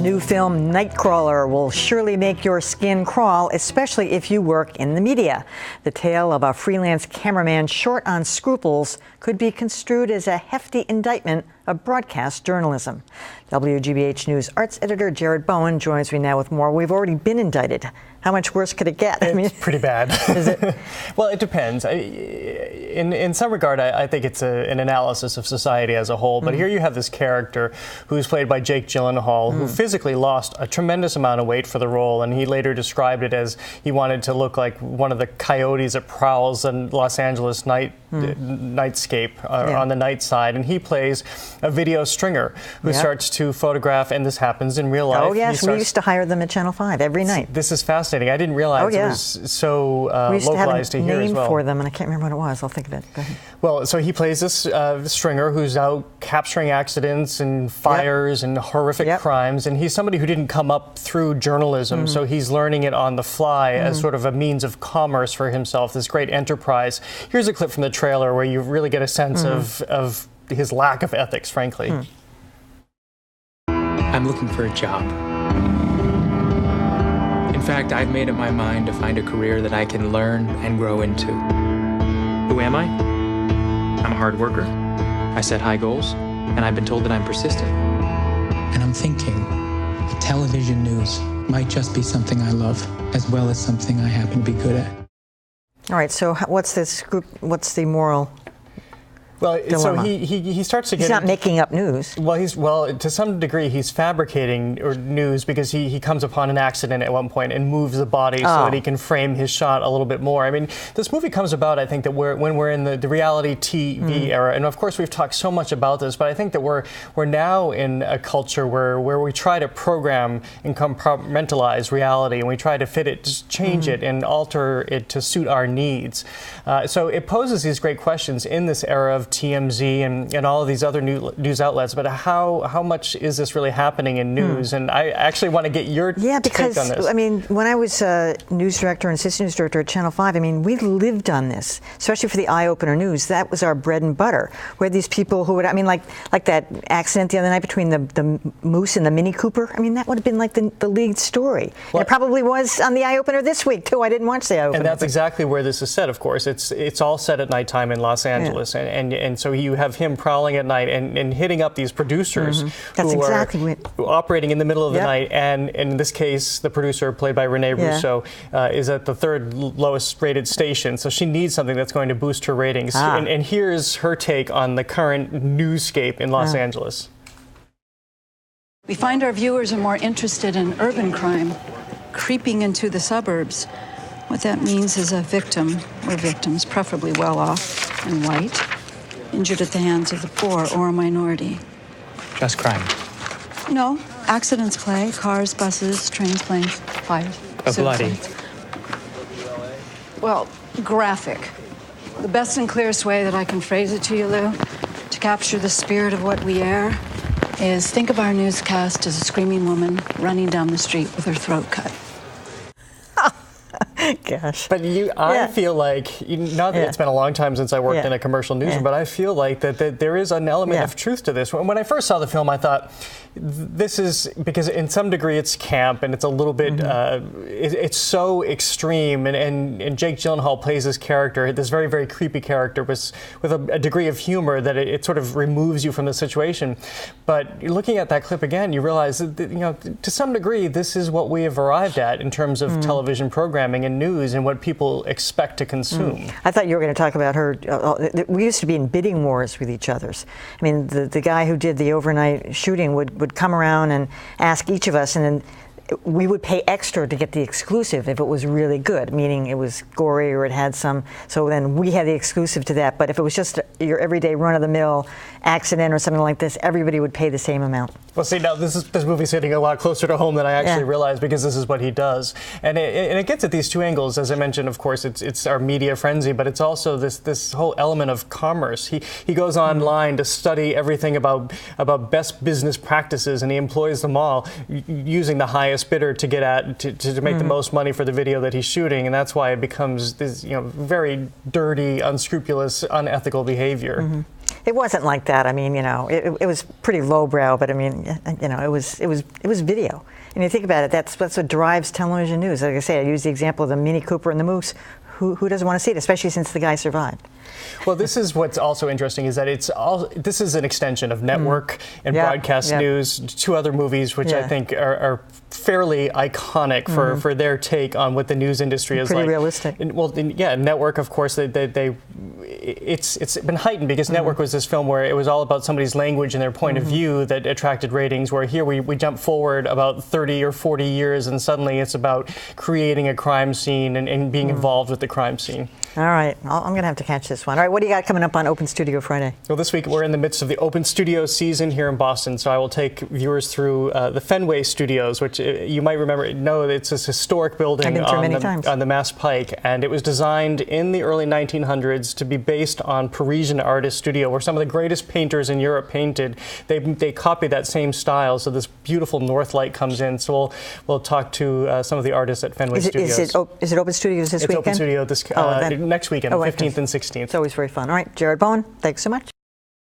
new film, Nightcrawler, will surely make your skin crawl, especially if you work in the media. The tale of a freelance cameraman short on scruples could be construed as a hefty indictment of broadcast journalism. WGBH News arts editor Jared Bowen joins me now with more. We've already been indicted. How much worse could it get? It's pretty bad. Is it? Well, it depends. In some regard, I think it's an analysis of society as a whole. But here you have this character who's played by Jake Gyllenhaal, who physically lost a tremendous amount of weight for the role, and he later described it as he wanted to look like one of the coyotes that prowls in Los Angeles nightscape on the night side. And he plays a video stringer who starts to photograph, and this happens in real life. Oh yes, we used to hire them at Channel 5 every night. This is fascinating. I didn't realize it was so localized to here as well. We used to have a name for them, and I can't remember what it was. I'll think of it. Go ahead. Well, so he plays this stringer who's out capturing accidents and fires and horrific crimes, and he's somebody who didn't come up through journalism, so he's learning it on the fly as sort of a means of commerce for himself, this great enterprise. Here's a clip from the trailer where you really get a sense of his lack of ethics, frankly. I'm looking for a job. In fact, I've made up my mind to find a career that I can learn and grow into. Who am I? I'm a hard worker. I set high goals, and I've been told that I'm persistent. And I'm thinking, television news might just be something I love, as well as something I happen to be good at. All right, so what's the moral Well, dilemma? so he starts to get... He's not making up news. Well, to some degree, he's fabricating news because he comes upon an accident at one point and moves the body so that he can frame his shot a little bit more. I mean, this movie comes about, I think, that when we're in the reality TV era, and of course we've talked so much about this, but I think that we're now in a culture where we try to program and compartmentalize reality, and we try to fit it, just change it and alter it to suit our needs. So it poses these great questions in this era of TMZ and all of these other news outlets, but how much is this really happening in news? And I actually want to get your take on this. I mean, when I was news director and assistant news director at Channel 5, I mean, we lived on this, especially for the eye-opener news. That was our bread and butter. We had these people who would, I mean, like that accident the other night between the Moose and the Mini Cooper. I mean, that would have been like the lead story. Well, and it probably was on the eye-opener this week, too. I didn't watch the eye-opener. And that's exactly where this is set, of course. It's all set at nighttime in Los Angeles, and so you have him prowling at night and hitting up these producers who are operating in the middle of the night. And in this case, the producer, played by Renee Russo, is at the third lowest rated station. So she needs something that's going to boost her ratings. And here's her take on the current newscape in Los Angeles. We find our viewers are more interested in urban crime creeping into the suburbs. What that means is a victim or victims, preferably well off and white, injured at the hands of the poor or a minority. Just crime. No, accidents play, cars, buses, trains, planes, fires. Bloody. Well, graphic. The best and clearest way that I can phrase it to you, Lou, to capture the spirit of what we air, is think of our newscast as a screaming woman running down the street with her throat cut. Gosh. But I feel like, not that it's been a long time since I worked in a commercial newsroom, but I feel like that there is an element of truth to this. When I first saw the film, I thought, this is, because in some degree it's camp and it's a little bit, it's so extreme, and Jake Gyllenhaal plays this character, this very, very creepy character with a degree of humor that it sort of removes you from the situation. But looking at that clip again, you realize that, to some degree, this is what we have arrived at in terms of television programming and news and what people expect to consume. I thought you were going to talk about her. We used to be in bidding wars with each other's. I mean, the guy who did the overnight shooting would come around and ask each of us, and then we would pay extra to get the exclusive if it was really good, meaning it was gory or it had some, so then we had the exclusive to that. But if it was just your everyday run-of-the-mill accident or something like this, everybody would pay the same amount. Well, see, now this movie's hitting a lot closer to home than I actually realized, because this is what he does. And it gets at these two angles. As I mentioned, of course, it's our media frenzy, but it's also this whole element of commerce. He goes online to study everything about best business practices, and he employs them all using the highest bidder to get at, to make the most money for the video that he's shooting. And that's why it becomes this, very dirty, unscrupulous, unethical behavior. It wasn't like that. I mean, you know, it was pretty lowbrow, but I mean, you know, it was video. And you think about it, that's what drives television news. Like I say, I use the example of the Mini Cooper and the Moose. Who doesn't want to see it, especially since the guy survived? Well, this is what's also interesting is that this is an extension of network and broadcast news, two other movies which I think are fairly iconic for their take on what the news industry is like. Pretty realistic. And, well, yeah, Network, of course, it's been heightened because Network was this film where it was all about somebody's language and their point of view that attracted ratings, where here we jump forward about 30 or 40 years and suddenly it's about creating a crime scene and being involved with the crime scene. All right, I'm going to have to catch this one. All right, what do you got coming up on Open Studio Friday? Well, this week we're in the midst of the Open Studio season here in Boston, so I will take viewers through the Fenway Studios, which you might know it's this historic building on the Mass Pike, and it was designed in the early 1900s to be based on Parisian artist studio, where some of the greatest painters in Europe painted. They copied that same style, so this beautiful north light comes in. So we'll talk to some of the artists at Fenway Studios. Is it Open Studios this weekend? It's Open Studio next weekend, 15th and 16th. It's always very fun. All right, Jared Bowen, thanks so much.